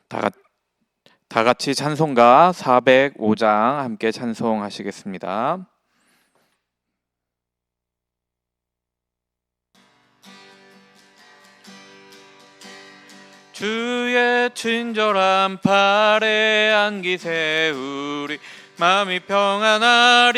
다, 같- 다 같이 찬송가 405장 함께 찬송하시겠습니다. 주의 친절한 팔에 안기 세우리 마음이 평안하리니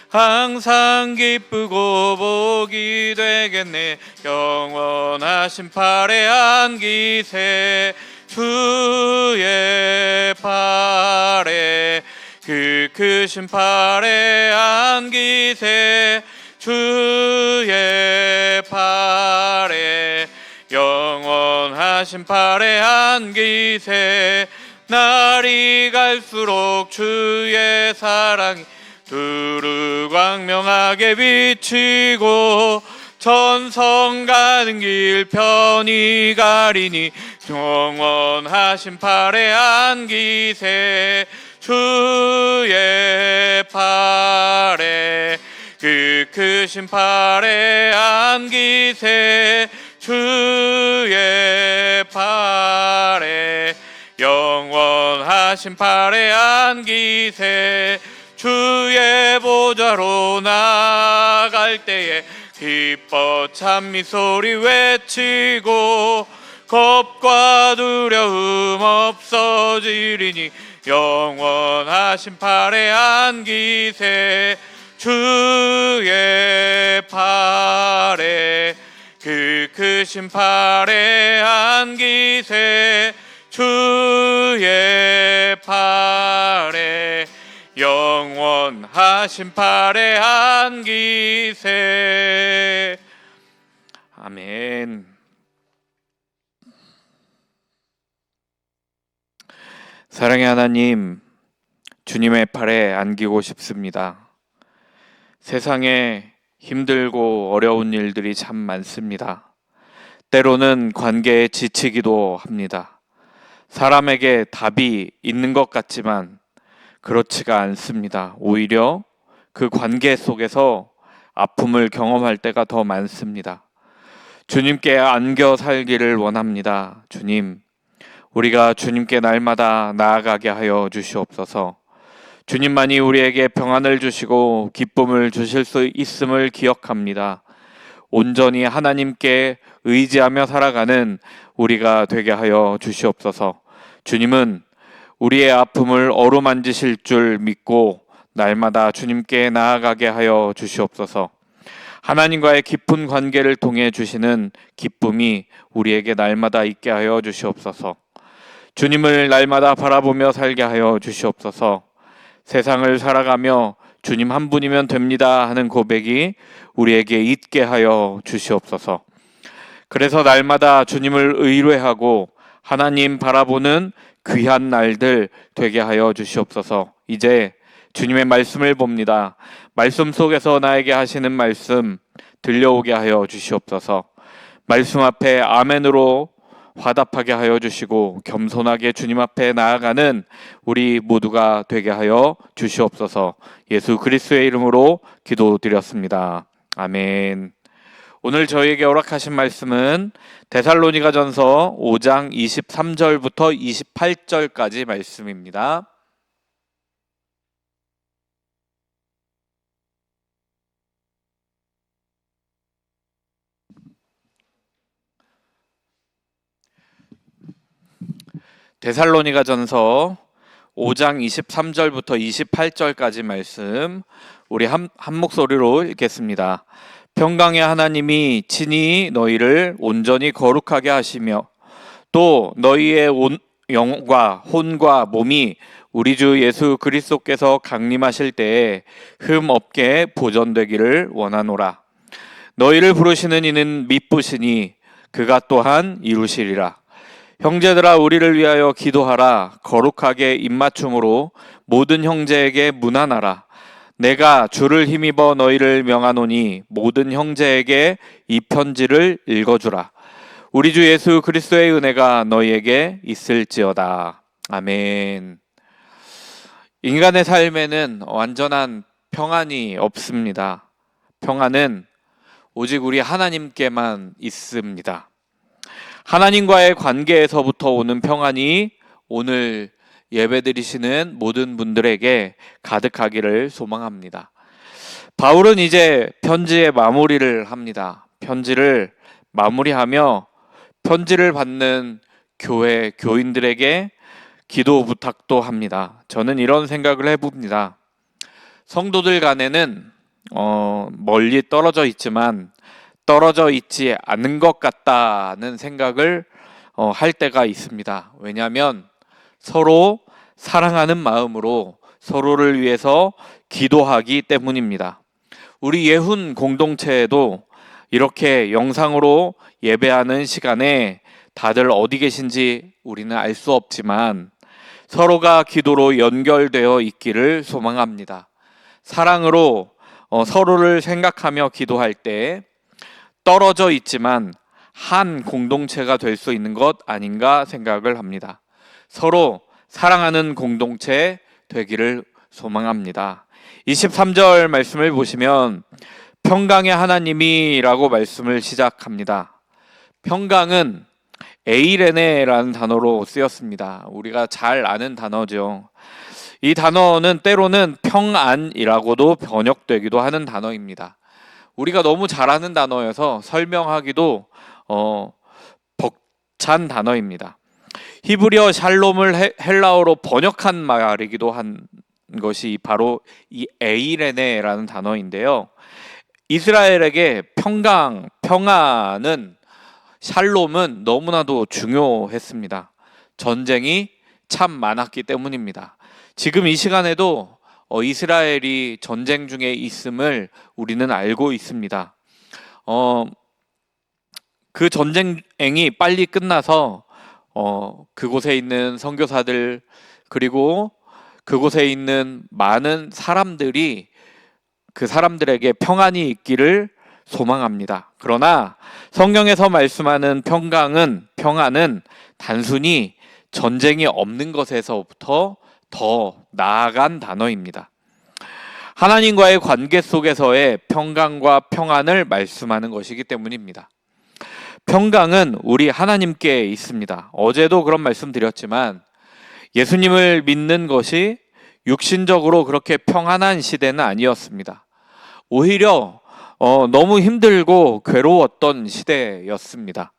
항상 기쁘고 복이 되겠네. 영원하신 팔에 안기세 주의 팔에 그 크신 팔에 안기세 주의 팔에 영원하신 팔에 안기세 날이 갈수록 주의 사랑이 두루 광명하게 비치고 천성 가는 길 편히 가리니 영원하신 팔에 안기세 주의 팔에 그 크신 팔에 안기세 주의 팔에 영원하신 팔에 안기세 주의 보좌로 나갈 때에 기뻐 찬미 소리 외치고 겁과 두려움 없어지리니 영원하신 팔에 안기세 주의 팔에 그 크신 팔에 안기세 주의 팔에 영원하신 팔에 안기세. 아멘. 사랑의 하나님, 주님의 팔에 안기고 싶습니다. 세상에 힘들고 어려운 일들이 참 많습니다. 때로는 관계에 지치기도 합니다. 사람에게 답이 있는 것 같지만 그렇지가 않습니다. 오히려 그 관계 속에서 아픔을 경험할 때가 더 많습니다. 주님께 안겨 살기를 원합니다. 주님, 우리가 주님께 날마다 나아가게 하여 주시옵소서. 주님만이 우리에게 평안을 주시고 기쁨을 주실 수 있음을 기억합니다. 온전히 하나님께 의지하며 살아가는 우리가 되게 하여 주시옵소서. 주님은 우리의 아픔을 어루만지실 줄 믿고 날마다 주님께 나아가게 하여 주시옵소서. 하나님과의 깊은 관계를 통해 주시는 기쁨이 우리에게 날마다 있게 하여 주시옵소서. 주님을 날마다 바라보며 살게 하여 주시옵소서. 세상을 살아가며 주님 한 분이면 됩니다 하는 고백이 우리에게 있게 하여 주시옵소서. 그래서 날마다 주님을 의뢰하고 하나님 바라보는 귀한 날들 되게 하여 주시옵소서. 이제 주님의 말씀을 봅니다. 말씀 속에서 나에게 하시는 말씀 들려오게 하여 주시옵소서. 말씀 앞에 아멘으로 화답하게 하여 주시고 겸손하게 주님 앞에 나아가는 우리 모두가 되게 하여 주시옵소서. 예수 그리스도의 이름으로 기도드렸습니다. 아멘. 오늘 저희에게 허락하신 말씀은 데살로니가전서 5장 23절부터 28절까지 말씀입니다. 데살로니가전서 5장 23절부터 28절까지 말씀 우리 한 목소리로 읽겠습니다. 평강의 하나님이 친히 너희를 온전히 거룩하게 하시며 또 너희의 영과 혼과 몸이 우리 주 예수 그리스도께서 강림하실 때에 흠 없게 보존되기를 원하노라. 너희를 부르시는 이는 미쁘시니 그가 또한 이루시리라. 형제들아 우리를 위하여 기도하라. 거룩하게 입맞춤으로 모든 형제에게 문안하라. 내가 주를 힘입어 너희를 명하노니 모든 형제에게 이 편지를 읽어주라. 우리 주 예수 그리스도의 은혜가 너희에게 있을지어다. 아멘. 인간의 삶에는 완전한 평안이 없습니다. 평안은 오직 우리 하나님께만 있습니다. 하나님과의 관계에서부터 오는 평안이 오늘 예배드리시는 모든 분들에게 가득하기를 소망합니다. 바울은 이제 편지의 마무리를 합니다. 편지를 마무리하며 편지를 받는 교회 교인들에게 기도 부탁도 합니다. 저는 이런 생각을 해봅니다. 성도들 간에는 멀리 떨어져 있지만 떨어져 있지 않은 것 같다는 생각을 할 때가 있습니다. 왜냐하면 서로 사랑하는 마음으로 서로를 위해서 기도하기 때문입니다. 우리 예훈 공동체에도 이렇게 영상으로 예배하는 시간에 다들 어디 계신지 우리는 알 수 없지만 서로가 기도로 연결되어 있기를 소망합니다. 사랑으로 서로를 생각하며 기도할 때 떨어져 있지만 한 공동체가 될 수 있는 것 아닌가 생각을 합니다. 서로 사랑하는 공동체 되기를 소망합니다. 23절 말씀을 보시면 평강의 하나님이라고 말씀을 시작합니다. 평강은 에이레네라는 단어로 쓰였습니다. 우리가 잘 아는 단어죠. 이 단어는 때로는 평안이라고도 번역되기도 하는 단어입니다. 우리가 너무 잘 아는 단어여서 설명하기도 벅찬 단어입니다. 히브리어 샬롬을 헬라어로 번역한 말이기도 한 것이 바로 이 에이레네라는 단어인데요. 이스라엘에게 평안은 샬롬은 너무나도 중요했습니다. 전쟁이 참 많았기 때문입니다. 지금 이 시간에도 이스라엘이 전쟁 중에 있음을 우리는 알고 있습니다. 그 전쟁이 빨리 끝나서 그곳에 있는 선교사들 그리고 그곳에 있는 많은 사람들이 그 사람들에게 평안이 있기를 소망합니다. 그러나 성경에서 말씀하는 평안은 단순히 전쟁이 없는 것에서부터 더 나아간 단어입니다. 하나님과의 관계 속에서의 평강과 평안을 말씀하는 것이기 때문입니다. 평강은 우리 하나님께 있습니다. 어제도 그런 말씀 드렸지만 예수님을 믿는 것이 육신적으로 그렇게 평안한 시대는 아니었습니다. 오히려 너무 힘들고 괴로웠던 시대였습니다.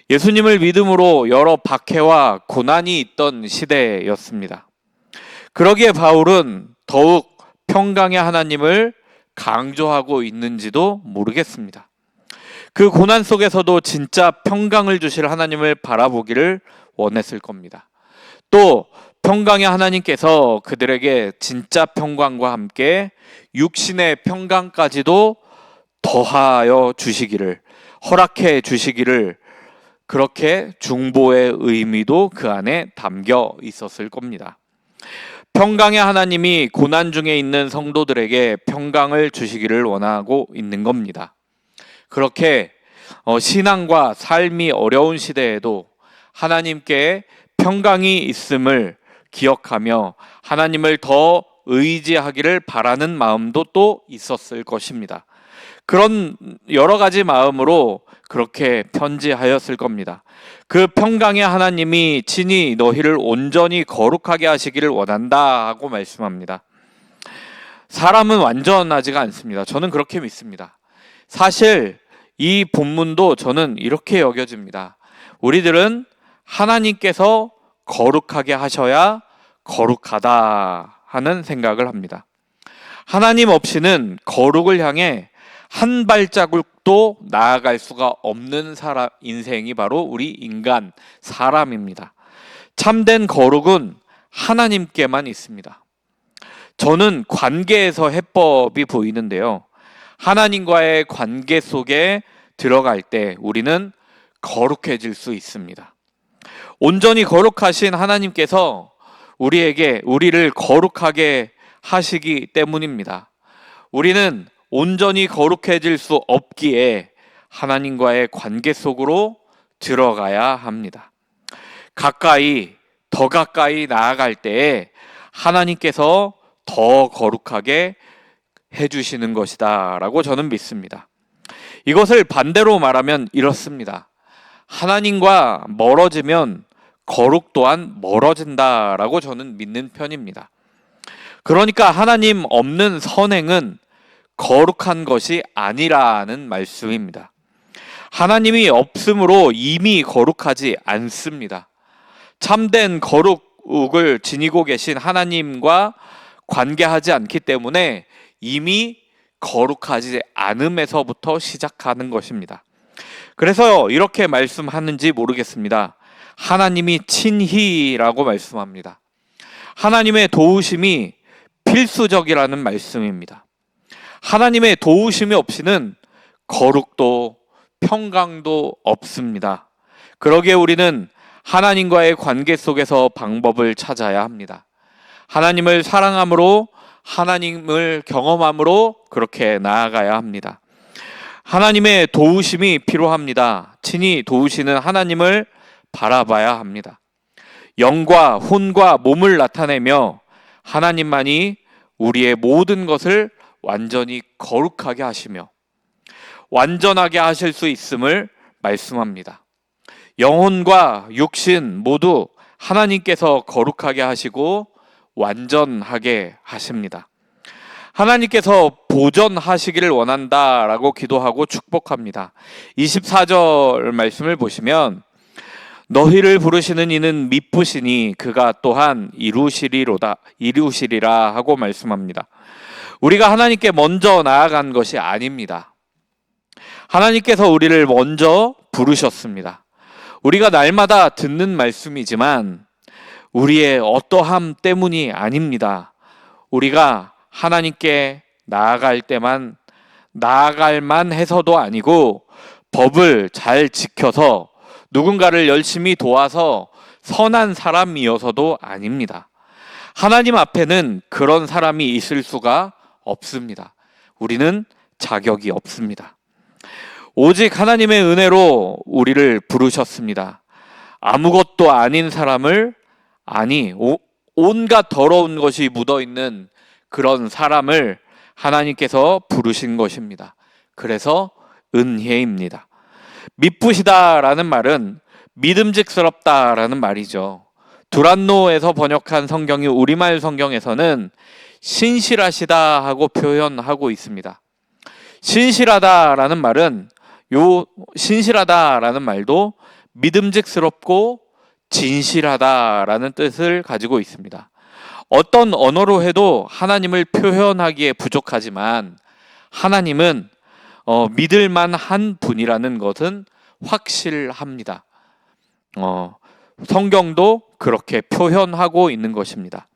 예수님을 믿음으로 여러 박해와 고난이 있던 시대였습니다. 그러기에 바울은 더욱 평강의 하나님을 강조하고 있는지도 모르겠습니다. 그 고난 속에서도 진짜 평강을 주실 하나님을 바라보기를 원했을 겁니다. 또 평강의 하나님께서 그들에게 진짜 평강과 함께 육신의 평강까지도 더하여 주시기를, 허락해 주시기를, 그렇게 중보의 의미도 그 안에 담겨 있었을 겁니다. 평강의 하나님이 고난 중에 있는 성도들에게 평강을 주시기를 원하고 있는 겁니다. 그렇게 신앙과 삶이 어려운 시대에도 하나님께 평강이 있음을 기억하며 하나님을 더 의지하기를 바라는 마음도 또 있었을 것입니다. 그런 여러 가지 마음으로 그렇게 편지하였을 겁니다. 그 평강의 하나님이 친히 너희를 온전히 거룩하게 하시기를 원한다 하고 말씀합니다. 사람은 완전하지가 않습니다. 저는 그렇게 믿습니다. 사실 이 본문도 저는 이렇게 여겨집니다. 우리들은 하나님께서 거룩하게 하셔야 거룩하다 하는 생각을 합니다. 하나님 없이는 거룩을 향해 한 발자국도 나아갈 수가 없는 인생이 바로 우리 인간 사람입니다. 참된 거룩은 하나님께만 있습니다. 저는 관계에서 해법이 보이는데요. 하나님과의 관계 속에 들어갈 때 우리는 거룩해질 수 있습니다. 온전히 거룩하신 하나님께서 우리를 거룩하게 하시기 때문입니다. 우리는 온전히 거룩해질 수 없기에 하나님과의 관계 속으로 들어가야 합니다. 더 가까이 나아갈 때에 하나님께서 더 거룩하게 해주시는 것이다 라고 저는 믿습니다. 이것을 반대로 말하면 이렇습니다. 하나님과 멀어지면 거룩 또한 멀어진다라고 저는 믿는 편입니다. 그러니까 하나님 없는 선행은 거룩한 것이 아니라는 말씀입니다. 하나님이 없으므로 이미 거룩하지 않습니다. 참된 거룩을 지니고 계신 하나님과 관계하지 않기 때문에 이미 거룩하지 않음에서부터 시작하는 것입니다. 그래서 이렇게 말씀하는지 모르겠습니다. 하나님이 친히라고 말씀합니다. 하나님의 도우심이 필수적이라는 말씀입니다. 하나님의 도우심이 없이는 거룩도 평강도 없습니다. 그러기에 우리는 하나님과의 관계 속에서 방법을 찾아야 합니다. 하나님을 사랑함으로, 하나님을 경험함으로 그렇게 나아가야 합니다. 하나님의 도우심이 필요합니다. 친히 도우시는 하나님을 바라봐야 합니다. 영과 혼과 몸을 나타내며 하나님만이 우리의 모든 것을 완전히 거룩하게 하시며 완전하게 하실 수 있음을 말씀합니다. 영혼과 육신 모두 하나님께서 거룩하게 하시고 완전하게 하십니다. 하나님께서 보존하시기를 원한다라고 기도하고 축복합니다. 24절 말씀을 보시면 너희를 부르시는 이는 미쁘시니 그가 또한 이루시리라 하고 말씀합니다. 우리가 하나님께 먼저 나아간 것이 아닙니다. 하나님께서 우리를 먼저 부르셨습니다. 우리가 날마다 듣는 말씀이지만 우리의 어떠함 때문이 아닙니다. 우리가 하나님께 나아갈 때만 나아갈만 해서도 아니고 법을 잘 지켜서 누군가를 열심히 도와서 선한 사람이어서도 아닙니다. 하나님 앞에는 그런 사람이 있을 수가 없습니다. 우리는 자격이 없습니다. 오직 하나님의 은혜로 우리를 부르셨습니다. 아무것도 아닌 사람을, 온갖 더러운 것이 묻어있는 그런 사람을 하나님께서 부르신 것입니다. 그래서 은혜입니다. 미쁘시다라는 말은 믿음직스럽다라는 말이죠. 두란노에서 번역한 성경이 우리말 성경에서는 신실하시다 하고 표현하고 있습니다. 신실하다라는 말은 신실하다라는 말도 믿음직스럽고 진실하다라는 뜻을 가지고 있습니다. 어떤 언어로 해도 하나님을 표현하기에 부족하지만 하나님은 믿을만 한 분이라는 것은 확실합니다. 성경도 그렇게 표현하고 있는 것입니다.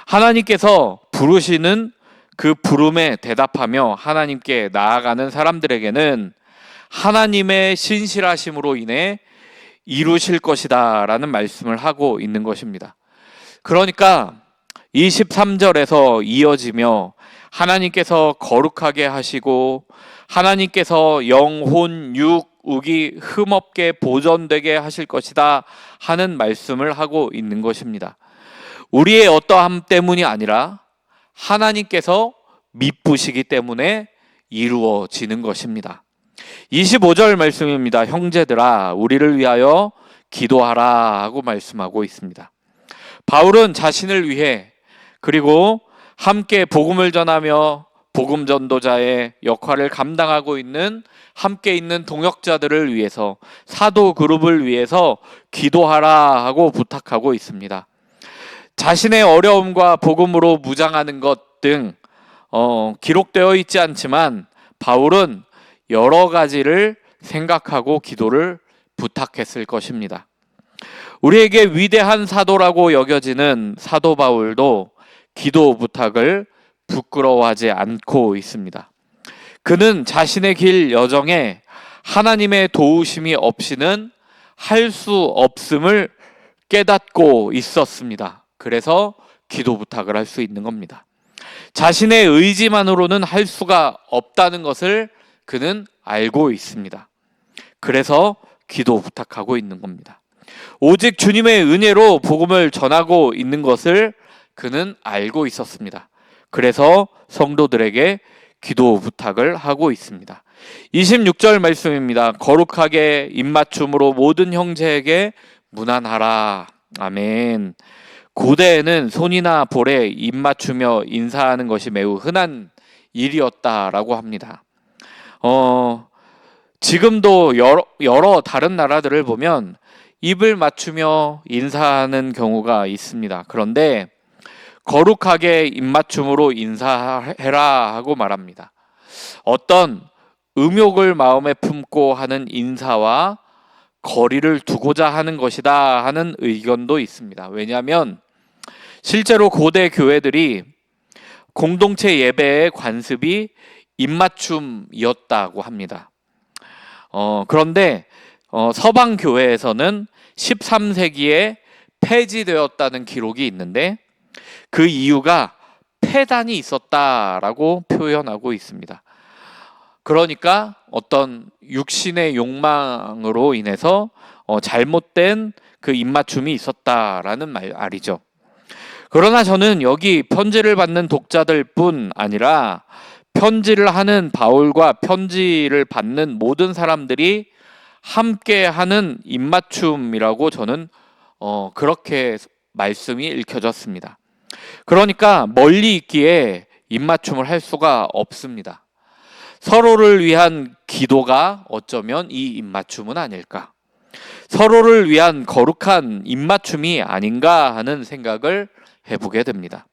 하나님께서 부르시는 그 부름에 대답하며 하나님께 나아가는 사람들에게는 하나님의 신실하심으로 인해 이루실 것이다 라는 말씀을 하고 있는 것입니다. 그러니까 23절에서 이어지며 하나님께서 거룩하게 하시고 하나님께서 영혼, 육, 우기 흠없게 보존되게 하실 것이다 하는 말씀을 하고 있는 것입니다. 우리의 어떠함 때문이 아니라 하나님께서 미쁘시기 때문에 이루어지는 것입니다. 25절 말씀입니다. 형제들아 우리를 위하여 기도하라 하고 말씀하고 있습니다. 바울은 자신을 위해 그리고 함께 복음을 전하며 복음 전도자의 역할을 감당하고 있는 함께 있는 동역자들을 위해서 사도 그룹을 위해서 기도하라 하고 부탁하고 있습니다. 자신의 어려움과 복음으로 무장하는 것 등 기록되어 있지 않지만 바울은 여러 가지를 생각하고 기도를 부탁했을 것입니다. 우리에게 위대한 사도라고 여겨지는 사도 바울도 기도 부탁을 부끄러워하지 않고 있습니다. 그는 자신의 길 여정에 하나님의 도우심이 없이는 할 수 없음을 깨닫고 있었습니다. 그래서 기도 부탁을 할 수 있는 겁니다. 자신의 의지만으로는 할 수가 없다는 것을 그는 알고 있습니다. 그래서 기도 부탁하고 있는 겁니다. 오직 주님의 은혜로 복음을 전하고 있는 것을 그는 알고 있었습니다. 그래서 성도들에게 기도 부탁을 하고 있습니다. 26절 말씀입니다. 거룩하게 입맞춤으로 모든 형제에게 문안하라. 아멘. 고대에는 손이나 볼에 입맞추며 인사하는 것이 매우 흔한 일이었다라고 합니다. 지금도 여러 다른 나라들을 보면 입을 맞추며 인사하는 경우가 있습니다. 그런데 거룩하게 입맞춤으로 인사해라 하고 말합니다. 어떤 음욕을 마음에 품고 하는 인사와 거리를 두고자 하는 것이다 하는 의견도 있습니다. 왜냐하면 실제로 고대 교회들이 공동체 예배의 관습이 입맞춤이었다고 합니다. 그런데 서방 교회에서는 13세기에 폐지되었다는 기록이 있는데 그 이유가 폐단이 있었다라고 표현하고 있습니다. 그러니까 어떤 육신의 욕망으로 인해서 잘못된 그 입맞춤이 있었다라는 말이죠. 그러나 저는 여기 편지를 받는 독자들뿐 아니라 편지를 하는 바울과 편지를 받는 모든 사람들이 함께 하는 입맞춤이라고 저는 그렇게 말씀이 읽혀졌습니다. 그러니까 멀리 있기에 입맞춤을 할 수가 없습니다. 서로를 위한 기도가 어쩌면 이 입맞춤은 아닐까? 서로를 위한 거룩한 입맞춤이 아닌가 하는 생각을 해보게 됩니다.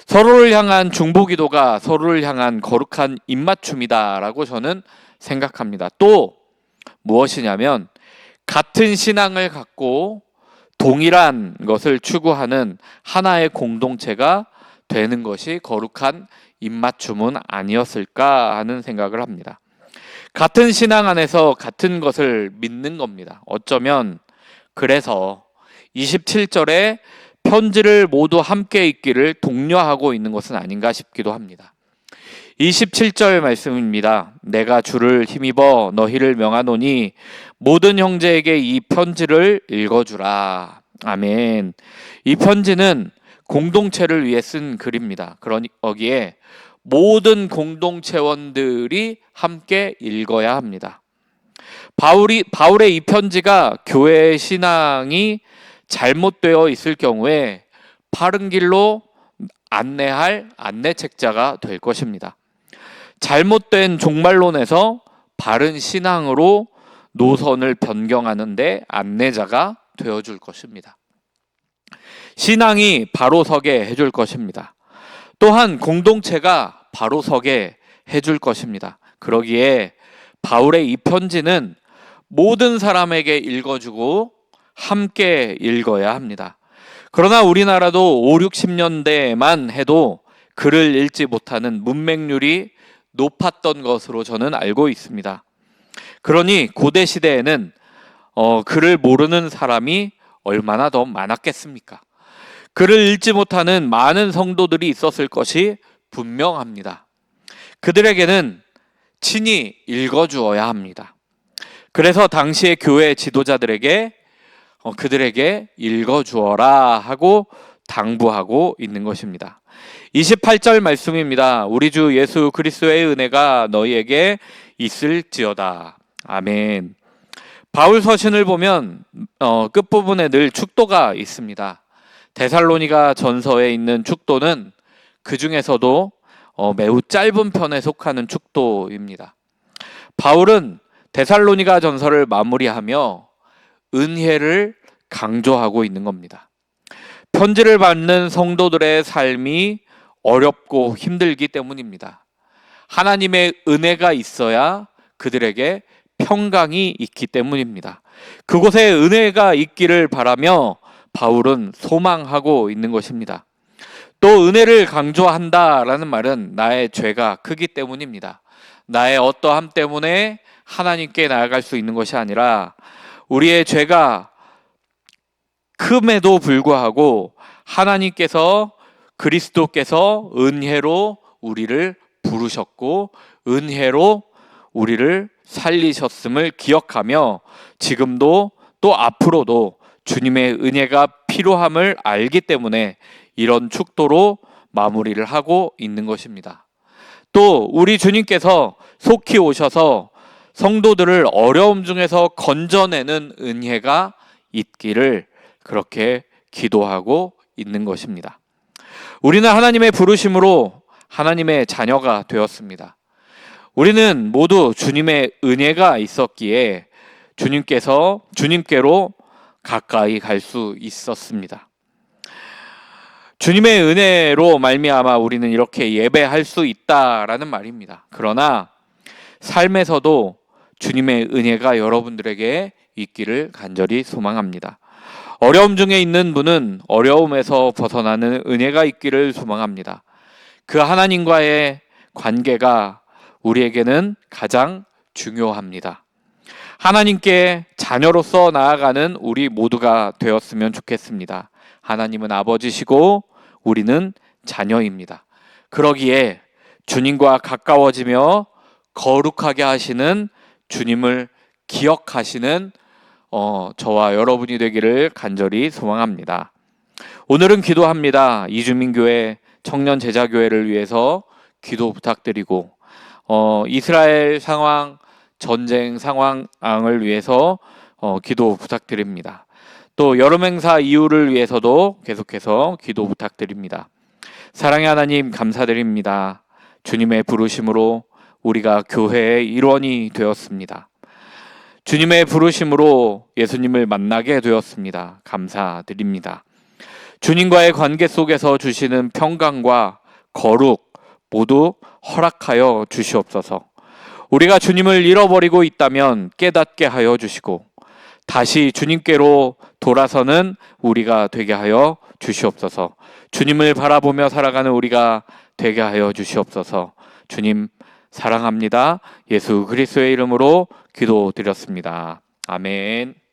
서로를 향한 중보기도가 서로를 향한 거룩한 입맞춤이다라고 저는 생각합니다. 또 무엇이냐면 같은 신앙을 갖고 동일한 것을 추구하는 하나의 공동체가 되는 것이 거룩한 입맞춤은 아니었을까 하는 생각을 합니다. 같은 신앙 안에서 같은 것을 믿는 겁니다. 어쩌면 그래서 27절에 편지를 모두 함께 읽기를 독려하고 있는 것은 아닌가 싶기도 합니다. 27절 말씀입니다. 내가 주를 힘입어 너희를 명하노니 모든 형제에게 이 편지를 읽어주라. 아멘. 이 편지는 공동체를 위해 쓴 글입니다. 그러니 거기에 모든 공동체원들이 함께 읽어야 합니다. 바울의 이 편지가 교회의 신앙이 잘못되어 있을 경우에 바른 길로 안내할 안내책자가 될 것입니다. 잘못된 종말론에서 바른 신앙으로 노선을 변경하는데 안내자가 되어줄 것입니다. 신앙이 바로 서게 해줄 것입니다. 또한 공동체가 바로 서게 해줄 것입니다. 그러기에 바울의 이 편지는 모든 사람에게 읽어주고 함께 읽어야 합니다. 그러나 우리나라도 5, 60년대만 해도 글을 읽지 못하는 문맹률이 높았던 것으로 저는 알고 있습니다. 그러니 고대 시대에는 글을 모르는 사람이 얼마나 더 많았겠습니까? 글을 읽지 못하는 많은 성도들이 있었을 것이 분명합니다. 그들에게는 친히 읽어주어야 합니다. 그래서 당시의 교회 지도자들에게 그들에게 읽어주어라 하고 당부하고 있는 것입니다. 28절 말씀입니다. 우리 주 예수 그리스도의 은혜가 너희에게 있을지어다. 아멘. 바울 서신을 보면 끝부분에 늘 축도가 있습니다. 데살로니가 전서에 있는 축도는 그 중에서도 매우 짧은 편에 속하는 축도입니다. 바울은 데살로니가 전서를 마무리하며 은혜를 강조하고 있는 겁니다. 편지를 받는 성도들의 삶이 어렵고 힘들기 때문입니다. 하나님의 은혜가 있어야 그들에게 평강이 있기 때문입니다. 그곳에 은혜가 있기를 바라며 바울은 소망하고 있는 것입니다. 또 은혜를 강조한다라는 말은 나의 죄가 크기 때문입니다. 나의 어떠함 때문에 하나님께 나아갈 수 있는 것이 아니라 우리의 죄가 큼에도 불구하고 하나님께서 그리스도께서 은혜로 우리를 부르셨고 은혜로 우리를 살리셨음을 기억하며 지금도 또 앞으로도 주님의 은혜가 필요함을 알기 때문에 이런 축도로 마무리를 하고 있는 것입니다. 또 우리 주님께서 속히 오셔서 성도들을 어려움 중에서 건져내는 은혜가 있기를 그렇게 기도하고 있는 것입니다. 우리는 하나님의 부르심으로 하나님의 자녀가 되었습니다. 우리는 모두 주님의 은혜가 있었기에 주님께로 가까이 갈 수 있었습니다. 주님의 은혜로 말미암아 우리는 이렇게 예배할 수 있다라는 말입니다. 그러나 삶에서도 주님의 은혜가 여러분들에게 있기를 간절히 소망합니다. 어려움 중에 있는 분은 어려움에서 벗어나는 은혜가 있기를 소망합니다. 그 하나님과의 관계가 우리에게는 가장 중요합니다. 하나님께 자녀로서 나아가는 우리 모두가 되었으면 좋겠습니다. 하나님은 아버지시고 우리는 자녀입니다. 그러기에 주님과 가까워지며 거룩하게 하시는 주님을 기억하시는 저와 여러분이 되기를 간절히 소망합니다. 오늘은 기도합니다. 이주민교회 청년제자교회를 위해서 기도 부탁드리고 이스라엘 상황, 전쟁 상황을 위해서 기도 부탁드립니다. 또 여름행사 이후를 위해서도 계속해서 기도 부탁드립니다. 사랑의 하나님 감사드립니다. 주님의 부르심으로 우리가 교회의 일원이 되었습니다. 주님의 부르심으로 예수님을 만나게 되었습니다. 감사드립니다. 주님과의 관계 속에서 주시는 평강과 거룩 모두 허락하여 주시옵소서. 우리가 주님을 잃어버리고 있다면 깨닫게 하여 주시고 다시 주님께로 돌아서는 우리가 되게 하여 주시옵소서. 주님을 바라보며 살아가는 우리가 되게 하여 주시옵소서. 주님 사랑합니다. 예수 그리스도의 이름으로 기도드렸습니다. 아멘.